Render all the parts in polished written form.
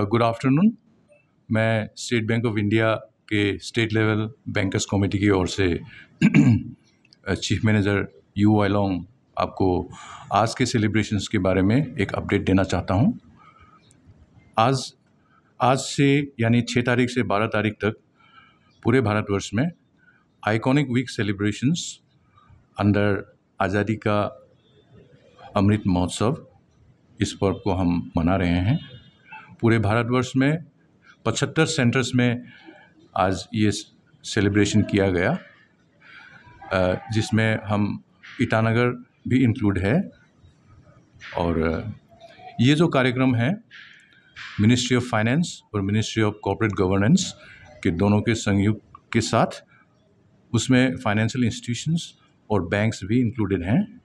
Good afternoon. मैं state Bank of India के state level bankers committee की ओर से चीफ मैनेजर यू वाइलोंग आपको आज के सेलिब्रेशंस के बारे में एक अपडेट देना चाहता हूं। आज से यानी 6 तारीख से 12 तारीख तक पूरे भारतवर्ष में आइकॉनिक वीक सेलिब्रेशंस अंडर आज़ादी का अमृत महोत्सव, इस पर्व को हम मना रहे हैं। पूरे भारतवर्ष में 75 सेंटर्स में आज ये सेलिब्रेशन किया गया, जिसमें हम ईटानगर भी इंक्लूड है। और ये जो कार्यक्रम है मिनिस्ट्री ऑफ फाइनेंस और मिनिस्ट्री ऑफ कॉर्पोरेट गवर्नेंस के दोनों के संयुक्त के साथ, उसमें फाइनेंशियल इंस्टीट्यूशंस और बैंक्स भी इंक्लूडेड हैं।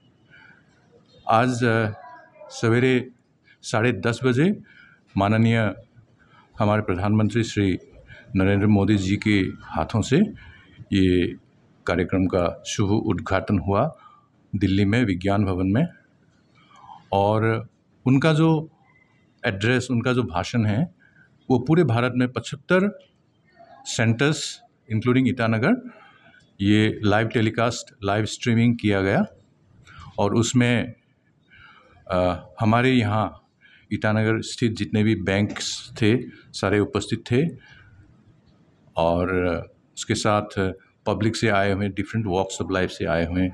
आज सवेरे 10:30 बजे माननीय हमारे प्रधानमंत्री श्री नरेंद्र मोदी जी के हाथों से ये कार्यक्रम का शुभ उद्घाटन हुआ दिल्ली में विज्ञान भवन में। और उनका जो एड्रेस, उनका जो भाषण है, वो पूरे भारत में 75 सेंटर्स इंक्लूडिंग ईटानगर ये लाइव टेलीकास्ट, लाइव स्ट्रीमिंग किया गया। और उसमें हमारे यहाँ ईटानगर स्थित जितने भी बैंक्स थे सारे उपस्थित थे, और उसके साथ पब्लिक से आए हुए, डिफरेंट वॉक्स ऑफ लाइफ से आए हुए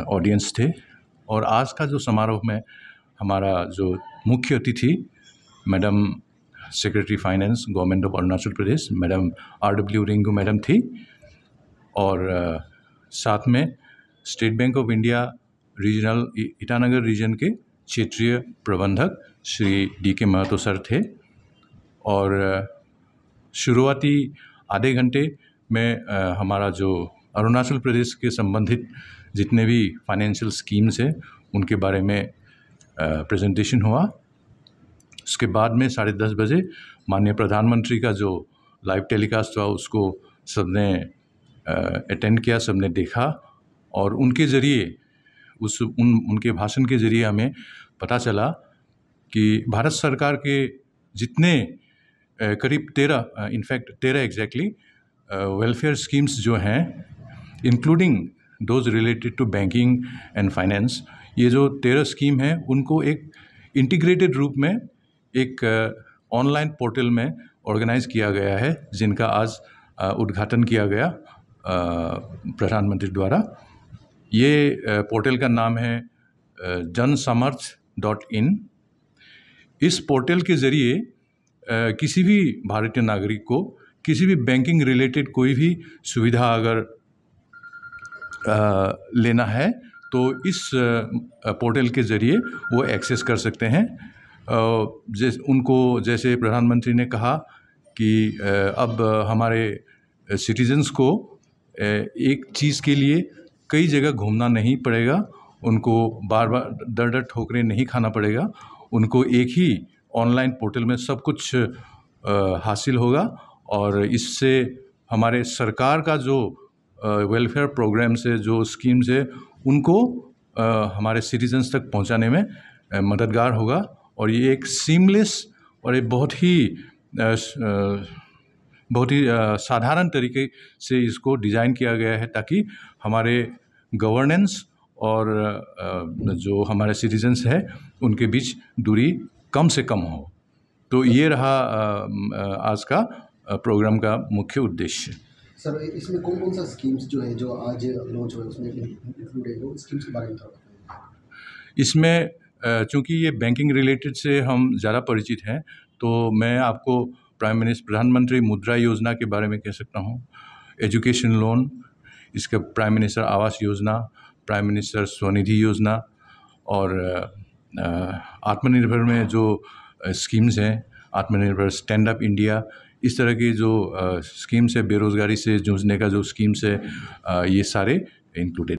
ऑडियंस थे। और आज का जो समारोह में हमारा जो मुख्य अतिथि madam secretary finance government of Arunachal Pradesh madam RW Ringu madam थी, और साथ में State Bank of India regional Itanagar region के क्षेत्रीय प्रबंधक श्री DK महतो सर थे। और शुरुआती आधे घंटे में हमारा जो अरुणाचल प्रदेश के संबंधित जितने भी फाइनेंशियल स्कीम्स हैं उनके बारे में प्रेजेंटेशन हुआ। उसके बाद में 10:30 बजे माननीय प्रधानमंत्री का जो लाइव टेलीकास्ट हुआ उसको सबने अटेंड किया, सबने देखा। और उनके ज़रिए उनके भाषण के ज़रिए हमें पता चला कि भारत सरकार के जितने करीब 13 एग्जैक्टली वेलफेयर स्कीम्स जो हैं, including those related to banking and finance, ये जो 13 स्कीम हैं उनको एक इंटीग्रेटेड रूप में एक ऑनलाइन पोर्टल में ऑर्गेनाइज किया गया है, जिनका आज उद्घाटन किया गया प्रधानमंत्री द्वारा। ये पोर्टल का नाम है जनसमर्थ.in। इस पोर्टल के ज़रिए किसी भी भारतीय नागरिक को किसी भी बैंकिंग रिलेटेड कोई भी सुविधा अगर लेना है तो इस पोर्टल के ज़रिए वो एक्सेस कर सकते हैं। जैसे प्रधानमंत्री ने कहा कि अब हमारे सिटीजन्स को एक चीज़ के लिए कई जगह घूमना नहीं पड़ेगा, उनको बार बार दर ठोकरें नहीं खाना पड़ेगा, उनको एक ही ऑनलाइन पोर्टल में सब कुछ हासिल होगा। और इससे हमारे सरकार का जो वेलफेयर प्रोग्राम्स है, जो स्कीम्स है, उनको हमारे सिटीजन्स तक पहुंचाने में मददगार होगा। और ये एक सीमलेस और एक बहुत ही साधारण तरीके से इसको डिज़ाइन किया गया है, ताकि हमारे गवर्नेंस और जो हमारे सिटीजन्स हैं उनके बीच दूरी कम से कम हो। तो ये रहा आज का प्रोग्राम का मुख्य उद्देश्य। सर इसमें कौन कौन सा स्कीम्स जो है जो आज लॉन्च हुए उसमें इंक्लूड है, वो स्कीम्स के बारे में थोड़ा बताइए। इसमें चूँकि ये बैंकिंग रिलेटेड से हम ज़्यादा परिचित हैं, तो मैं आपको प्रधानमंत्री मुद्रा योजना के बारे में कह सकता हूँ, एजुकेशन लोन, इसका prime minister Awas Yojana, prime minister Svanidhi योजना, और आत्मनिर्भर में जो स्कीम्स हैं, आत्मनिर्भर स्टैंड अप इंडिया, इस तरह की जो स्कीम्स है, बेरोज़गारी से जूझने का जो स्कीम्स है, ये सारे इंक्लूडेड